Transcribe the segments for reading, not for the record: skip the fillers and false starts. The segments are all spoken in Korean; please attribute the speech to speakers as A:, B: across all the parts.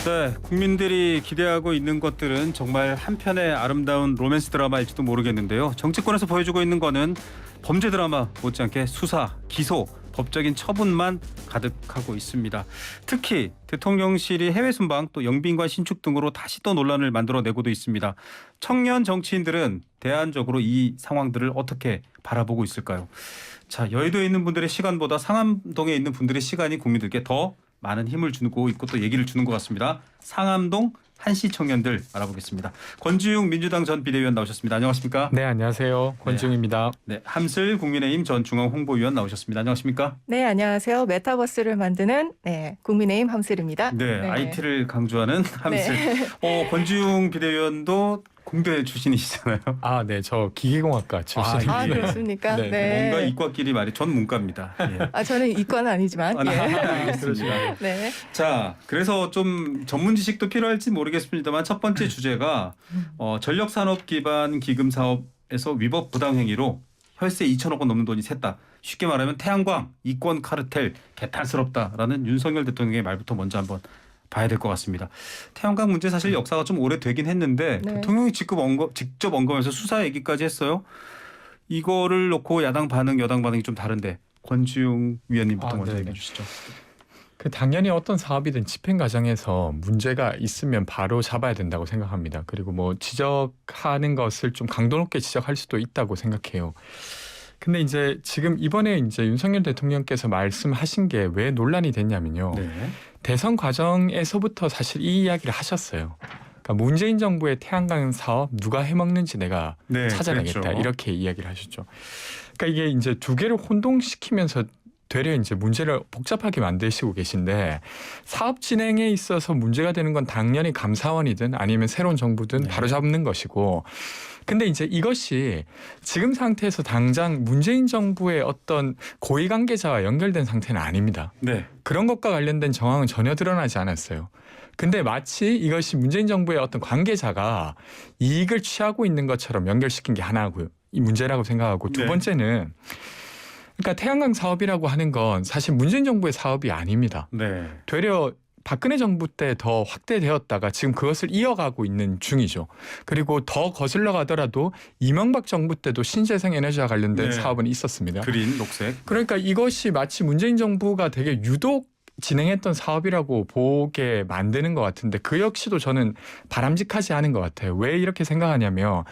A: 네, 국민들이 기대하고 있는 것들은 정말 한편의 아름다운 로맨스 드라마일지도 모르겠는데요. 정치권에서 보여주고 있는 거는 범죄 드라마 못지않게 수사, 기소, 법적인 처분만 가득하고 있습니다. 특히 대통령실이 해외 순방 또 영빈관 신축 등으로 다시 또 논란을 만들어내고도 있습니다. 청년 정치인들은 대안적으로 이 상황들을 어떻게 바라보고 있을까요? 자, 여의도에 있는 분들의 시간보다 상암동에 있는 분들의 시간이 국민들께 더 많은 힘을 주고 있고 또 얘기를 주는 것 같습니다. 상암동 한시 청년들 알아보겠습니다. 권지웅 민주당 전 비대위원 나오셨습니다. 안녕하십니까?
B: 네, 안녕하세요. 권지웅입니다.
A: 네, 함슬 국민의힘 전 중앙홍보위원 나오셨습니다. 안녕하십니까?
C: 네, 안녕하세요. 메타버스를 만드는 국민의힘 함슬입니다.
A: 네, IT를 강조하는 함슬. 권지웅 비대위원도 공대 출신이시잖아요.
B: 아, 네, 저 기계공학과 출신입니다.
C: 아, 그렇습니까?
B: 네.
A: 뭔가 이과끼리 말이 전 문과입니다. 예.
C: 저는 이과는 아니지만.
A: 알겠습니다.
C: 네.
A: 자, 그래서 좀 전문 지식도 필요할지 모르겠습니다만 첫 번째 주제가 전력산업 기반 기금 사업에서 위법 부당 행위로 혈세 2천억 원 넘는 돈이 샜다. 쉽게 말하면 태양광 이권 카르텔 개탄스럽다라는 윤석열 대통령의 말부터 먼저 한번 봐야 될 것 같습니다. 태양광 문제 사실 역사가 좀 오래되긴 했는데
C: 네.
A: 대통령이 직접 언급하면서 수사 얘기까지 했어요. 이거를 놓고 야당 반응, 여당 반응이 좀 다른데 권지웅 위원님부터 먼저 얘기해 주시죠.
B: 당연히 어떤 사업이든 집행 과정에서 문제가 있으면 바로 잡아야 된다고 생각합니다. 그리고 뭐 지적하는 것을 좀 강도 높게 지적할 수도 있다고 생각해요. 근데 이제 지금 이번에 이제 윤석열 대통령께서 말씀하신 게 왜 논란이 됐냐면요.
A: 네.
B: 대선 과정에서부터 사실 이 이야기를 하셨어요. 그러니까 문재인 정부의 태양광 사업 누가 해먹는지 내가 찾아내겠다.
A: 그렇죠.
B: 이렇게 이야기를 하셨죠. 그러니까 이게 이제 두 개를 혼동시키면서 되려 이제 문제를 복잡하게 만드시고 계신데 사업 진행에 있어서 문제가 되는 건 당연히 감사원이든 아니면 새로운 정부든 바로잡는 것이고 근데 이제 이것이 지금 상태에서 당장 문재인 정부의 어떤 고위 관계자와 연결된 상태는 아닙니다.
A: 네.
B: 그런 것과 관련된 정황은 전혀 드러나지 않았어요. 근데 마치 이것이 문재인 정부의 어떤 관계자가 이익을 취하고 있는 것처럼 연결시킨 게 하나고요. 이 문제라고 생각하고 두 번째는 그러니까 태양광 사업이라고 하는 건 사실 문재인 정부의 사업이 아닙니다.
A: 네.
B: 되려 박근혜 정부 때 더 확대되었다가 지금 그것을 이어가고 있는 중이죠. 그리고 더 거슬러 가더라도 이명박 정부 때도 신재생 에너지와 관련된 사업은 있었습니다.
A: 그린, 녹색.
B: 그러니까 이것이 마치 문재인 정부가 되게 유독 진행했던 사업이라고 보게 만드는 것 같은데 그 역시도 저는 바람직하지 않은 것 같아요. 왜 이렇게 생각하냐면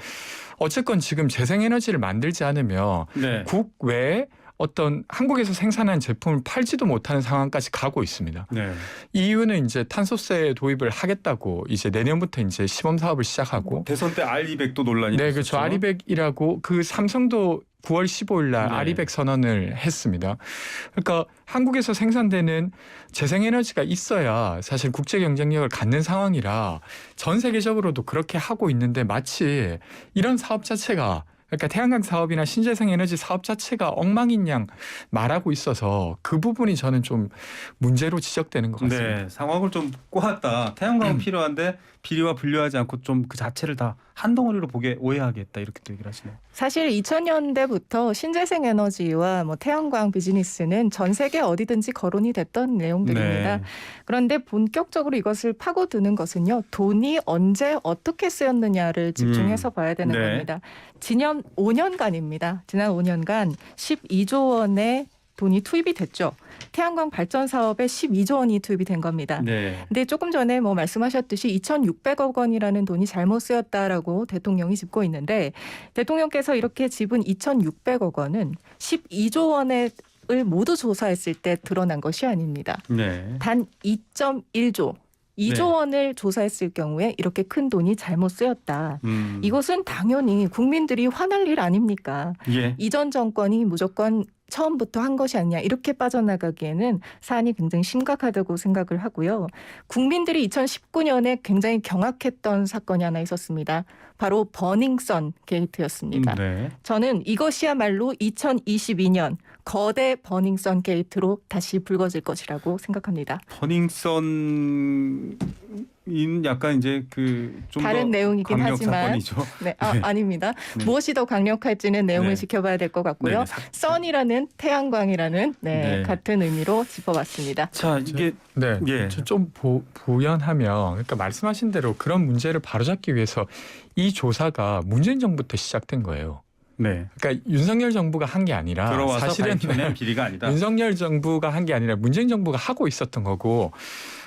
B: 어쨌건 지금 재생에너지를 만들지 않으면 국외에 어떤 한국에서 생산한 제품을 팔지도 못하는 상황까지 가고 있습니다.
A: 네.
B: 이유는 이제 탄소세 도입을 하겠다고 이제 내년부터 이제 시범 사업을 시작하고
A: 대선 때 R200도 논란이
B: 네, 그렇죠. R200이라고 그 삼성도 9월 15일 날 R200 선언을 했습니다. 그러니까 한국에서 생산되는 재생에너지가 있어야 사실 국제 경쟁력을 갖는 상황이라 전 세계적으로도 그렇게 하고 있는데 마치 이런 사업 자체가 그러니까 태양광 사업이나 신재생 에너지 사업 자체가 엉망인 양 말하고 있어서 그 부분이 저는 좀 문제로 지적되는 것 같습니다.
A: 네, 상황을 좀 꼬았다. 태양광은 필요한데 비리와 분류하지 않고 좀 그 자체를 다 한 덩어리로 보게 오해하겠다 이렇게 또 얘기를 하시네요.
C: 사실 2000년대부터 신재생 에너지와 태양광 비즈니스는 전 세계 어디든지 거론이 됐던 내용들입니다. 그런데 본격적으로 이것을 파고드는 것은요. 돈이 언제 어떻게 쓰였느냐를 집중해서 봐야 되는 겁니다. 지난 5년간입니다. 지난 5년간 12조 원의 돈이 투입이 됐죠. 태양광 발전 사업에 12조 원이 투입이 된 겁니다. 근데 조금 전에 말씀하셨듯이 2,600억 원이라는 돈이 잘못 쓰였다라고 대통령이 짚고 있는데 대통령께서 이렇게 집은 2,600억 원은 12조 원을 모두 조사했을 때 드러난 것이 아닙니다. 단 2.1조 2조 원을 조사했을 경우에 이렇게 큰 돈이 잘못 쓰였다. 이것은 당연히 국민들이 화날 일 아닙니까? 이전 정권이 무조건 처음부터 한 것이 아니냐 이렇게 빠져나가기에는 사안이 굉장히 심각하다고 생각을 하고요. 국민들이 2019년에 굉장히 경악했던 사건이 하나 있었습니다. 바로 버닝썬 게이트였습니다. 저는 이것이야말로 2022년 거대 버닝썬 게이트로 다시 불거질 것이라고 생각합니다.
A: 버닝썬 약간 이제 그 좀
C: 다른 내용이긴
A: 강력
C: 하지만
A: 사건이죠.
C: 네,
A: 네.
C: 아닙니다.
A: 네.
C: 무엇이 더 강력할지는 내용을
A: 네.
C: 지켜봐야 될 것 같고요.
A: 네네.
C: 선이라는 태양광이라는
A: 네.
C: 같은 의미로 짚어봤습니다.
A: 자, 이게
B: 네,
A: 예.
B: 좀 부연하면 그러니까 말씀하신 대로 그런 문제를 바로잡기 위해서 이 조사가 문재인 정부 때 시작된 거예요.
A: 네.
B: 그러니까 윤석열 정부가 한 게 아니라
A: 들어와서
B: 사실은
A: 밝혀낸 비리가 아니다.
B: 윤석열 정부가 한 게 아니라 문재인 정부가 하고 있었던 거고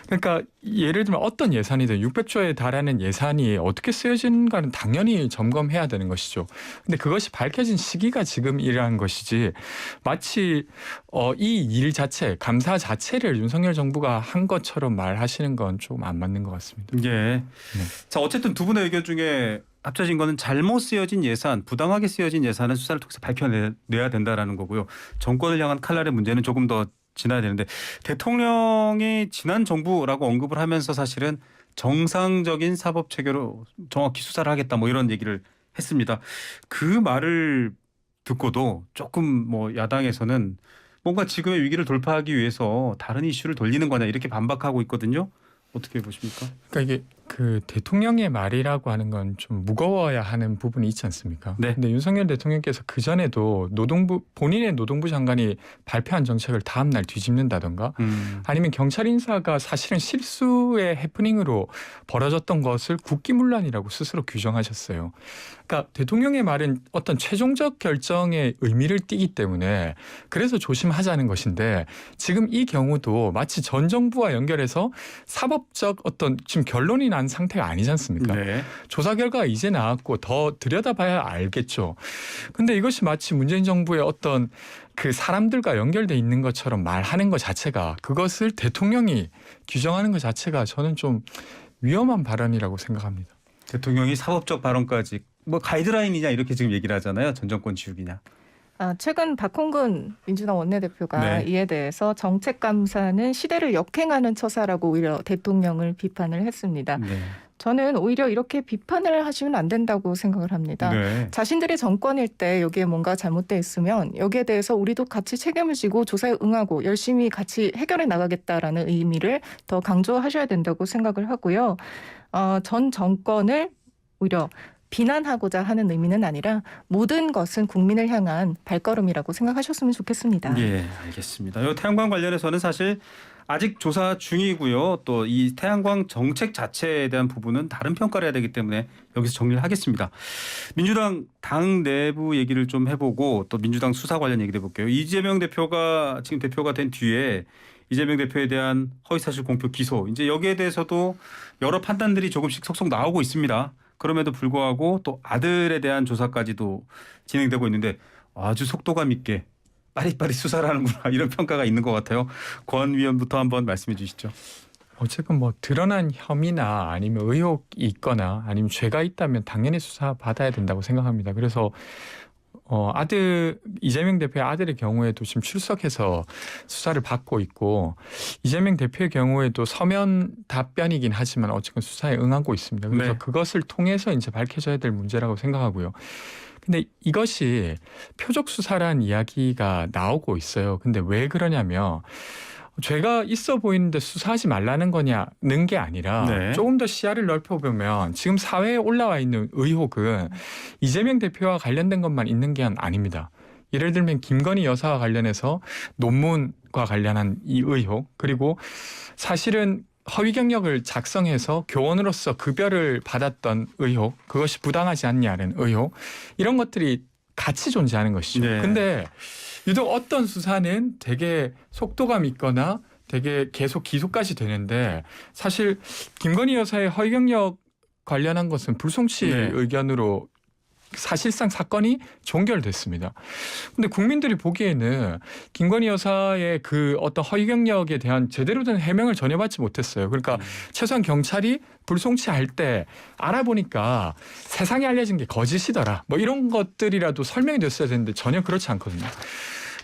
B: 그러니까 예를 들면 어떤 예산이든 600조에 달하는 예산이 어떻게 쓰여지는가는 당연히 점검해야 되는 것이죠. 근데 그것이 밝혀진 시기가 지금이라는 것이지 마치 이 일 자체, 감사 자체를 윤석열 정부가 한 것처럼 말하시는 건 좀 안 맞는 것 같습니다.
A: 예. 자, 어쨌든 두 분의 의견 중에 합쳐진 거는 잘못 쓰여진 예산, 부당하게 쓰여진 예산은 수사를 통해서 밝혀내야 된다라는 거고요. 정권을 향한 칼날의 문제는 조금 더 지나야 되는데 대통령이 지난 정부라고 언급을 하면서 사실은 정상적인 사법 체계로 정확히 수사를 하겠다 뭐 이런 얘기를 했습니다. 그 말을 듣고도 조금 뭐 야당에서는 뭔가 지금의 위기를 돌파하기 위해서 다른 이슈를 돌리는 거냐 이렇게 반박하고 있거든요. 어떻게 보십니까?
B: 그러니까 이게 그 대통령의 말이라고 하는 건 좀 무거워야 하는 부분이 있지 않습니까?
A: 네.
B: 근데 윤석열 대통령께서 그 전에도 본인의 노동부 장관이 발표한 정책을 다음 날 뒤집는다던가 아니면 경찰 인사가 사실은 실수의 해프닝으로 벌어졌던 것을 국기문란이라고 스스로 규정하셨어요. 그러니까 대통령의 말은 어떤 최종적 결정의 의미를 띠기 때문에 그래서 조심하자는 것인데 지금 이 경우도 마치 전 정부와 연결해서 사법적 어떤 지금 결론이 난 상태가 아니지 않습니까?
A: 네.
B: 조사 결과가 이제 나왔고 더 들여다봐야 알겠죠. 근데 이것이 마치 문재인 정부의 어떤 그 사람들과 연결돼 있는 것처럼 말하는 것 자체가 그것을 대통령이 규정하는 것 자체가 저는 좀 위험한 발언이라고 생각합니다.
A: 대통령이 사법적 발언까지 뭐 가이드라인이냐 이렇게 지금 얘기를 하잖아요. 전 정권 지우기냐.
C: 최근 박홍근 민주당 원내대표가
A: 네.
C: 이에 대해서 정책 감사는 시대를 역행하는 처사라고 오히려 대통령을 비판을 했습니다.
A: 네.
C: 저는 오히려 이렇게 비판을 하시면 안 된다고 생각을 합니다.
A: 네.
C: 자신들이 정권일 때 여기에 뭔가 잘못돼 있으면 여기에 대해서 우리도 같이 책임을 지고 조사에 응하고 열심히 같이 해결해 나가겠다라는 의미를 더 강조하셔야 된다고 생각을 하고요. 전 정권을 오히려 비난하고자 하는 의미는 아니라 모든 것은 국민을 향한 발걸음이라고 생각하셨으면 좋겠습니다.
A: 예, 알겠습니다. 이 태양광 관련해서는 사실 아직 조사 중이고요. 또 이 태양광 정책 자체에 대한 부분은 다른 평가를 해야 되기 때문에 여기서 정리를 하겠습니다. 민주당 당 내부 얘기를 좀 해보고 또 민주당 수사 관련 얘기를 해볼게요. 이재명 대표가 지금 대표가 된 뒤에 이재명 대표에 대한 허위사실 공표 기소 이제 여기에 대해서도 여러 판단들이 조금씩 속속 나오고 있습니다. 그럼에도 불구하고 또 아들에 대한 조사까지도 진행되고 있는데 아주 속도감 있게 빠릿빠릿 수사를 하는구나 이런 평가가 있는 것 같아요. 권 위원부터 한번 말씀해 주시죠.
B: 어쨌든 뭐 드러난 혐의나 아니면 의혹이 있거나 아니면 죄가 있다면 당연히 수사 받아야 된다고 생각합니다. 그래서 이재명 대표의 아들의 경우에도 지금 출석해서 수사를 받고 있고 이재명 대표의 경우에도 서면 답변이긴 하지만 어쨌든 수사에 응하고 있습니다. 그래서
A: 네.
B: 그것을 통해서 이제 밝혀져야 될 문제라고 생각하고요. 근데 이것이 표적 수사라는 이야기가 나오고 있어요. 근데 왜 그러냐면 죄가 있어 보이는데 수사하지 말라는 거냐는 게 아니라
A: 네.
B: 조금 더 시야를 넓혀보면 지금 사회에 올라와 있는 의혹은 이재명 대표와 관련된 것만 있는 게 아닙니다. 예를 들면 김건희 여사와 관련해서 논문과 관련한 이 의혹 그리고 사실은 허위 경력을 작성해서 교원으로서 급여를 받았던 의혹 그것이 부당하지 않냐는 의혹 이런 것들이 같이 존재하는 것이죠.
A: 네.
B: 근데 유독 어떤 수사는 되게 속도감 있거나 되게 계속 기소까지 되는데 사실 김건희 여사의 허위 경력 관련한 것은 불송치
A: 네.
B: 의견으로 사실상 사건이 종결됐습니다. 근데 국민들이 보기에는 김건희 여사의 그 어떤 허위 경력에 대한 제대로 된 해명을 전혀 받지 못했어요. 그러니까 최소한 경찰이 불송치할 때 알아보니까 세상에 알려진 게 거짓이더라. 뭐 이런 것들이라도 설명이 됐어야 되는데 전혀 그렇지 않거든요.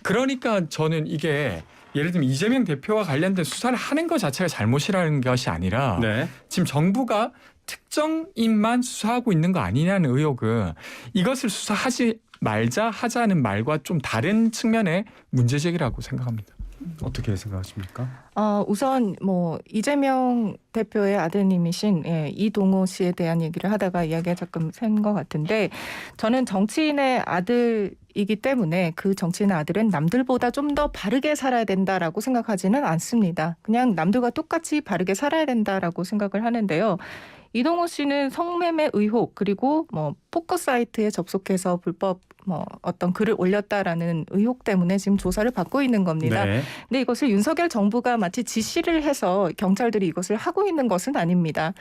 B: 그러니까 저는 이게 예를 들면 이재명 대표와 관련된 수사를 하는 것 자체가 잘못이라는 것이 아니라
A: 네.
B: 지금 정부가 특정인만 수사하고 있는 거 아니냐는 의혹은 이것을 수사하지 말자 하자는 말과 좀 다른 측면의 문제제기라고 생각합니다.
A: 어떻게 생각하십니까?
C: 우선 뭐 이재명 대표의 아드님이신 이동호 씨에 대한 얘기를 하다가 이야기가 조금 샌 것 같은데 저는 정치인의 아들이기 때문에 그 정치인의 아들은 남들보다 좀 더 바르게 살아야 된다라고 생각하지는 않습니다. 그냥 남들과 똑같이 바르게 살아야 된다라고 생각을 하는데요. 이동호 씨는 성매매 의혹 그리고 뭐 포커 사이트에 접속해서 불법 어떤 글을 올렸다라는 의혹 때문에 지금 조사를 받고 있는 겁니다.
A: 네.
C: 근데 이것을 윤석열 정부가 마치 지시를 해서 경찰들이 이것을 하고 있는 것은 아닙니다.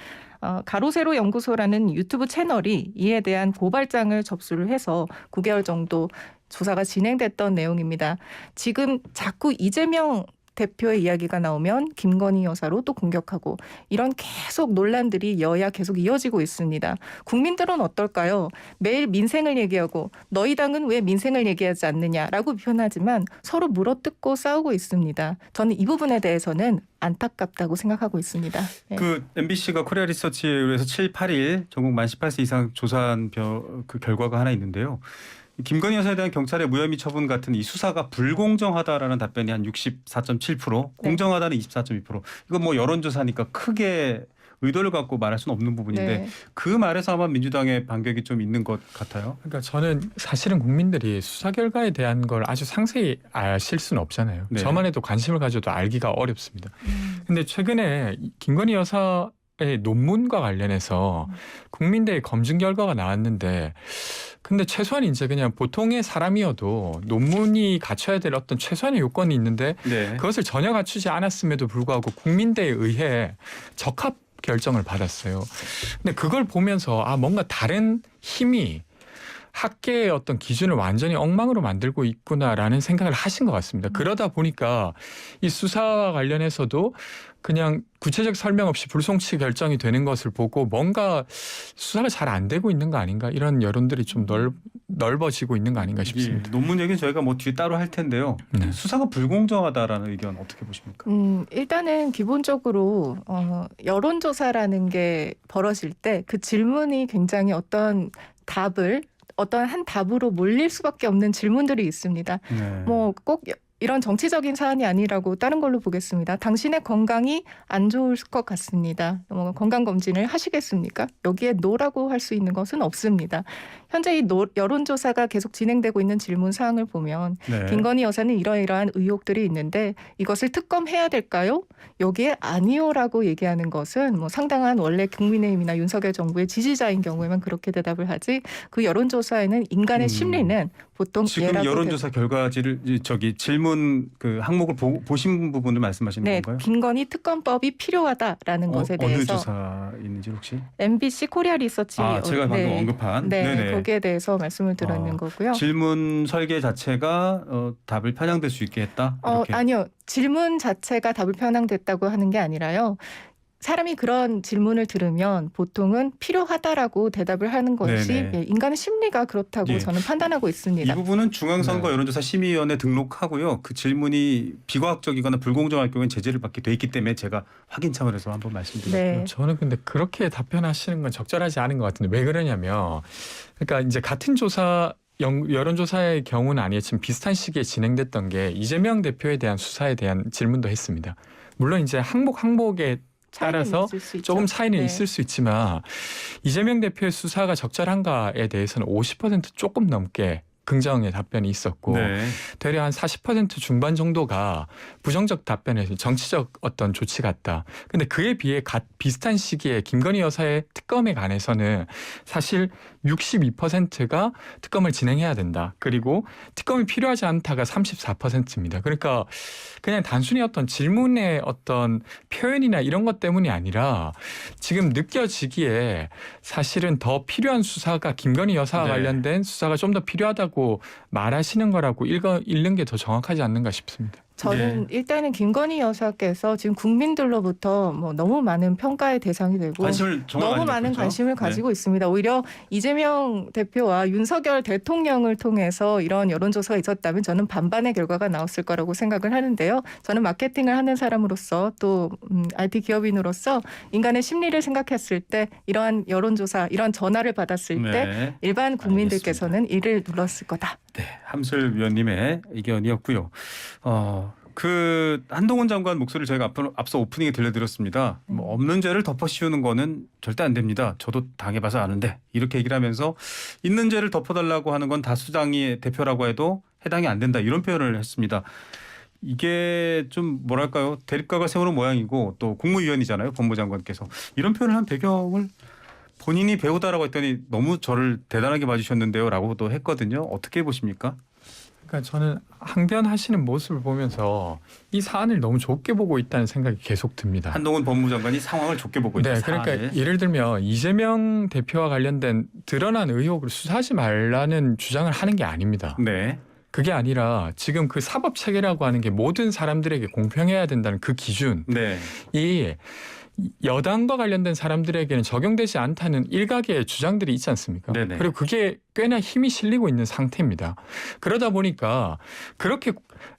C: 가로세로 연구소라는 유튜브 채널이 이에 대한 고발장을 접수를 해서 9개월 정도 조사가 진행됐던 내용입니다. 지금 자꾸 이재명 대표의 이야기가 나오면 김건희 여사로 또 공격하고 이런 계속 논란들이 여야 계속 이어지고 있습니다. 국민들은 어떨까요? 매일 민생을 얘기하고 너희 당은 왜 민생을 얘기하지 않느냐라고 비판하지만 서로 물어뜯고 싸우고 있습니다. 저는 이 부분에 대해서는 안타깝다고 생각하고 있습니다. 네.
A: 그 MBC가 코리아 리서치에 의해서 7, 8일 전국 만 18세 이상 조사한 그 결과가 하나 있는데요. 김건희 여사에 대한 경찰의 무혐의 처분 같은 이 수사가 불공정하다라는 답변이 한 64.7%, 공정하다는 24.2%. 이건 뭐 여론조사니까 크게 의도를 갖고 말할 수는 없는 부분인데
C: 네.
A: 그 말에서 아마 민주당의 반격이 좀 있는 것 같아요.
B: 그러니까 저는 사실은 국민들이 수사 결과에 대한 걸 아주 상세히 아실 수는 없잖아요.
A: 네.
B: 저만 해도 관심을 가져도 알기가 어렵습니다. 근데 최근에 김건희 여사의 논문과 관련해서 국민대의 검증 결과가 나왔는데 근데 최소한 이제 그냥 보통의 사람이어도 논문이 갖춰야 될 어떤 최소한의 요건이 있는데
A: 네.
B: 그것을 전혀 갖추지 않았음에도 불구하고 국민대에 의해 적합 결정을 받았어요. 근데 그걸 보면서 뭔가 다른 힘이 학계의 어떤 기준을 완전히 엉망으로 만들고 있구나라는 생각을 하신 것 같습니다. 그러다 보니까 이 수사와 관련해서도 그냥 구체적 설명 없이 불송치 결정이 되는 것을 보고 뭔가 수사가 잘 안 되고 있는 거 아닌가 이런 여론들이 좀 넓어지고 있는 거 아닌가 싶습니다.
A: 예, 논문 얘기는 저희가 뭐 뒤에 따로 할 텐데요.
B: 네.
A: 수사가 불공정하다라는 의견 어떻게 보십니까?
C: 일단은 기본적으로 여론조사라는 게 벌어질 때 그 질문이 굉장히 어떤 한 답으로 몰릴 수밖에 없는 질문들이 있습니다.
A: 네.
C: 뭐 꼭 이런 정치적인 사안이 아니라고 다른 걸로 보겠습니다. 당신의 건강이 안 좋을 것 같습니다. 건강검진을 하시겠습니까? 여기에 노라고 할 수 있는 것은 없습니다. 현재 이 여론조사가 계속 진행되고 있는 질문 사항을 보면
A: 네.
C: 김건희 여사는 이러이러한 의혹들이 있는데 이것을 특검해야 될까요? 여기에 아니요라고 얘기하는 것은 뭐 상당한 원래 국민의힘이나 윤석열 정부의 지지자인 경우에만 그렇게 대답을 하지 그 여론조사에는 인간의 심리는 보통
A: 지금
C: 예라고
A: 여론조사 결과지를 질문 그 항목을 보신 부분을 말씀하시는
C: 네,
A: 건가요?
C: 김건희 특검법이 필요하다라는 것에
A: 어느
C: 대해서
A: 조사 있는지 혹시?
C: MBC 코리아 리서치
A: 제가 방금 언급한 네네.
C: 거기에 대해서 말씀을 드리는 거고요.
A: 질문 설계 자체가 답을 편향될 수 있게 했다? 이렇게.
C: 아니요. 질문 자체가 답을 편향됐다고 하는 게 아니라요. 사람이 그런 질문을 들으면 보통은 필요하다라고 대답을 하는 것이 인간의 심리가 그렇다고 저는 판단하고 있습니다.
A: 이 부분은 중앙선거 여론조사 심의위원회 등록하고요. 그 질문이 비과학적이거나 불공정할 경우에는 제재를 받게 돼 있기 때문에 제가 확인 차원에서 한번 말씀드렸고요.
C: 네.
B: 저는 근데 그렇게 답변하시는 건 적절하지 않은 것 같은데 왜 그러냐면 그러니까 이제 같은 조사 여론조사의 경우는 아니었지만 비슷한 시기에 진행됐던 게 이재명 대표에 대한 수사에 대한 질문도 했습니다. 물론 이제 항목에 따라서 조금 차이는 있을 수 있지만 이재명 대표의 수사가 적절한가에 대해서는 50% 조금 넘게 긍정의 답변이 있었고 대략 한 40% 중반 정도가 부정적 답변에서 정치적 어떤 조치 같다. 근데 그에 비해 비슷한 시기에 김건희 여사의 특검에 관해서는 사실 62%가 특검을 진행해야 된다. 그리고 특검이 필요하지 않다가 34%입니다. 그러니까 그냥 단순히 어떤 질문의 어떤 표현이나 이런 것 때문이 아니라 지금 느껴지기에 사실은 더 필요한 수사가 김건희 여사와 관련된 수사가 좀 더 필요하다고 말하시는 거라고 읽는 게 더 정확하지 않는가 싶습니다.
C: 저는 일단은 김건희 여사께서 지금 국민들로부터 너무 많은 평가의 대상이 되고 너무 많은 관심을 가지고 있습니다. 오히려 이재명 대표와 윤석열 대통령을 통해서 이런 여론조사가 있었다면 저는 반반의 결과가 나왔을 거라고 생각을 하는데요. 저는 마케팅을 하는 사람으로서 또 IT 기업인으로서 인간의 심리를 생각했을 때 이러한 여론조사, 이런 전화를 받았을 때 일반 국민들께서는 이를 눌렀을 거다.
A: 네, 함슬 위원님의 의견이었고요. 그 한동훈 장관 목소리를 저희가 앞서 오프닝에 들려드렸습니다. 뭐 없는 죄를 덮어씌우는 거는 절대 안 됩니다. 저도 당해봐서 아는데 이렇게 얘기를 하면서 있는 죄를 덮어달라고 하는 건 다수당의 대표라고 해도 해당이 안 된다 이런 표현을 했습니다. 이게 좀 뭐랄까요 대립각을 세우는 모양이고 또 국무위원이잖아요 법무장관께서 이런 표현을 한 배경을 본인이 배우다라고 했더니 너무 저를 대단하게 봐주셨는데요 라고도 했거든요. 어떻게 보십니까?
B: 그러니까 저는 항변하시는 모습을 보면서 이 사안을 너무 좁게 보고 있다는 생각이 계속 듭니다.
A: 한동훈 법무장관이 상황을 좁게 보고 있다.
B: 네, 그러니까 예를 들면 이재명 대표와 관련된 드러난 의혹을 수사하지 말라는 주장을 하는 게 아닙니다.
A: 네.
B: 그게 아니라 지금 그 사법 체계라고 하는 게 모든 사람들에게 공평해야 된다는 그 기준,
A: 네.
B: 이 여당과 관련된 사람들에게는 적용되지 않다는 일각의 주장들이 있지 않습니까?
A: 네네.
B: 그리고 그게 꽤나 힘이 실리고 있는 상태입니다. 그러다 보니까 그렇게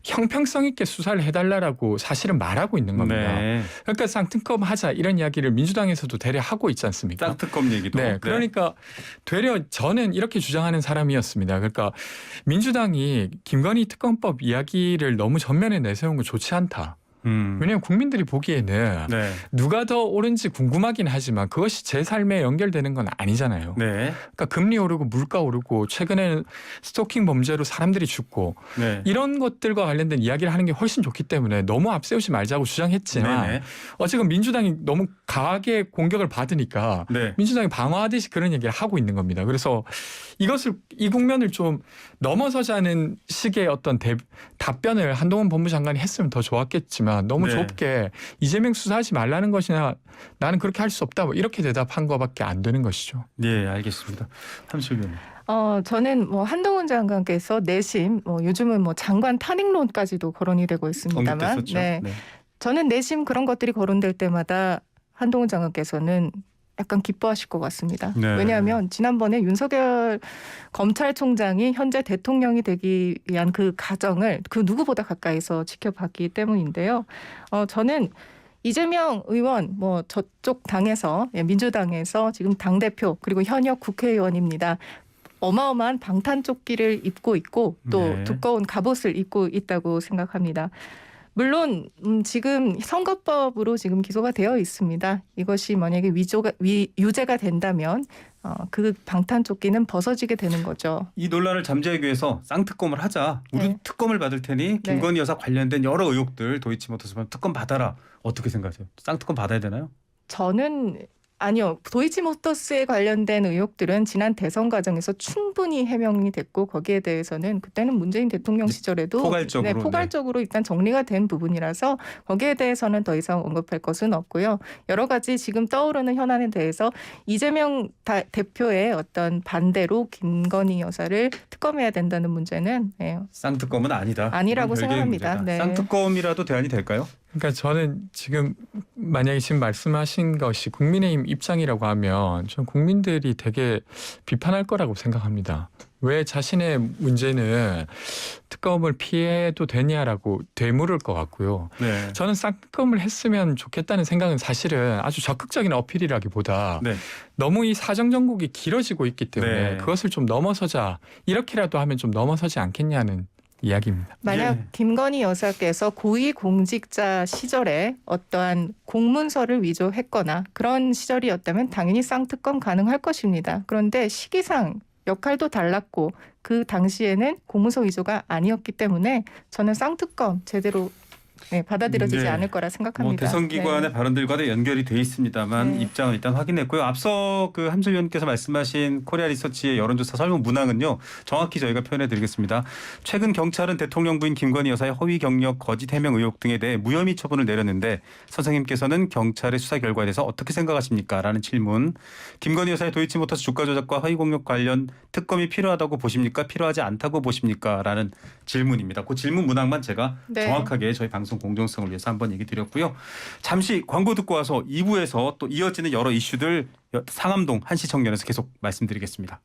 B: 형평성 있게 수사를 해달라고 사실은 말하고 있는 겁니다.
A: 네.
B: 그러니까 쌍특검 하자 이런 이야기를 민주당에서도 대래 하고 있지 않습니까?
A: 쌍특검 얘기도.
B: 네, 그러니까 되려 저는 이렇게 주장하는 사람이었습니다. 그러니까 민주당이 김건희 특검법 이야기를 너무 전면에 내세운 거 좋지 않다. 왜냐하면 국민들이 보기에는
A: 네.
B: 누가 더 옳은지 궁금하긴 하지만 그것이 제 삶에 연결되는 건 아니잖아요.
A: 네.
B: 그러니까 금리 오르고 물가 오르고 최근에는 스토킹 범죄로 사람들이 죽고
A: 네.
B: 이런 것들과 관련된 이야기를 하는 게 훨씬 좋기 때문에 너무 앞세우지 말자고 주장했지만
A: 네네.
B: 지금 민주당이 너무 강하게 공격을 받으니까
A: 네.
B: 민주당이 방어하듯이 그런 얘기를 하고 있는 겁니다. 그래서 이 국면을 좀 넘어서자는 식의 어떤 답변을 한동훈 법무장관이 했으면 더 좋았겠지만 너무
A: 네.
B: 좁게 이재명 수사하지 말라는 것이나 나는 그렇게 할 수 없다 뭐 이렇게 대답한 것밖에 안 되는 것이죠.
A: 네, 알겠습니다. 함실변.
C: 저는 뭐 한동훈 장관께서 내심 요즘은 뭐 장관 탄핵론까지도 거론이 되고 있습니다만,
A: 언급됐었죠.
C: 네, 저는 내심 그런 것들이 거론될 때마다 한동훈 장관께서는 약간 기뻐하실 것 같습니다.
A: 네.
C: 왜냐하면 지난번에 윤석열 검찰총장이 현재 대통령이 되기 위한 그 과정을 그 누구보다 가까이서 지켜봤기 때문인데요. 저는 이재명 의원 저쪽 당에서 민주당에서 지금 당대표 그리고 현역 국회의원입니다. 어마어마한 방탄조끼를 입고 있고 또
A: 네.
C: 두꺼운 갑옷을 입고 있다고 생각합니다. 물론 지금 선거법으로 지금 기소가 되어 있습니다. 이것이 만약에 유죄가 된다면 그 방탄조끼는 벗어지게 되는 거죠.
A: 이 논란을 잠재우기 위해서 쌍특검을 하자. 우리
C: 네.
A: 특검을 받을 테니 김건희 여사 관련된 여러 의혹들 도이치모터스 특검 받아라. 어떻게 생각하세요? 쌍특검 받아야 되나요?
C: 저는 아니요. 도이치모터스에 관련된 의혹들은 지난 대선 과정에서 충분히 해명이 됐고 거기에 대해서는 그때는 문재인 대통령 시절에도 포괄적으로 일단 정리가 된 부분이라서 거기에 대해서는 더 이상 언급할 것은 없고요. 여러 가지 지금 떠오르는 현안에 대해서 이재명 대표의 어떤 반대로 김건희 여사를 특검해야 된다는 문제는
A: 쌍특검은
C: 아니라고 생각합니다. 네.
A: 쌍특검이라도 대안이 될까요?
B: 그러니까 저는 지금 만약에 지금 말씀하신 것이 국민의힘 입장이라고 하면 전 국민들이 되게 비판할 거라고 생각합니다. 왜 자신의 문제는 특검을 피해도 되냐라고 되물을 것 같고요.
A: 네.
B: 저는 쌍특검을 했으면 좋겠다는 생각은 사실은 아주 적극적인 어필이라기보다
A: 네.
B: 너무 이 사정정국이 길어지고 있기 때문에
A: 네.
B: 그것을 좀 넘어서자 이렇게라도 하면 좀 넘어서지 않겠냐는 이야기입니다.
C: 만약 김건희 여사께서 고위공직자 시절에 어떠한 공문서를 위조했거나 그런 시절이었다면 당연히 쌍특검 가능할 것입니다. 그런데 시기상 역할도 달랐고 그 당시에는 공문서 위조가 아니었기 때문에 저는 쌍특검 제대로 받아들여지지 않을 거라 생각합니다.
A: 대선 기관의 발언들과도 연결이 돼 있습니다만 입장은 일단 확인했고요. 앞서 그 함수 의원께서 말씀하신 코리아 리서치의 여론조사 설문 문항은요. 정확히 저희가 표현해드리겠습니다. 최근 경찰은 대통령 부인 김건희 여사의 허위 경력, 거짓 해명 의혹 등에 대해 무혐의 처분을 내렸는데 선생님께서는 경찰의 수사 결과에 대해서 어떻게 생각하십니까? 라는 질문. 김건희 여사의 도이치모터스 주가 조작과 허위 공격 관련 특검이 필요하다고 보십니까? 필요하지 않다고 보십니까? 라는 질문입니다. 그 질문 문항만 제가 정확하게 저희 방송 공정성을 위해서 한번 얘기 드렸고요. 잠시 광고 듣고 와서 2부에서 또 이어지는 여러 이슈들 상암동 한시청년에서 계속 말씀드리겠습니다.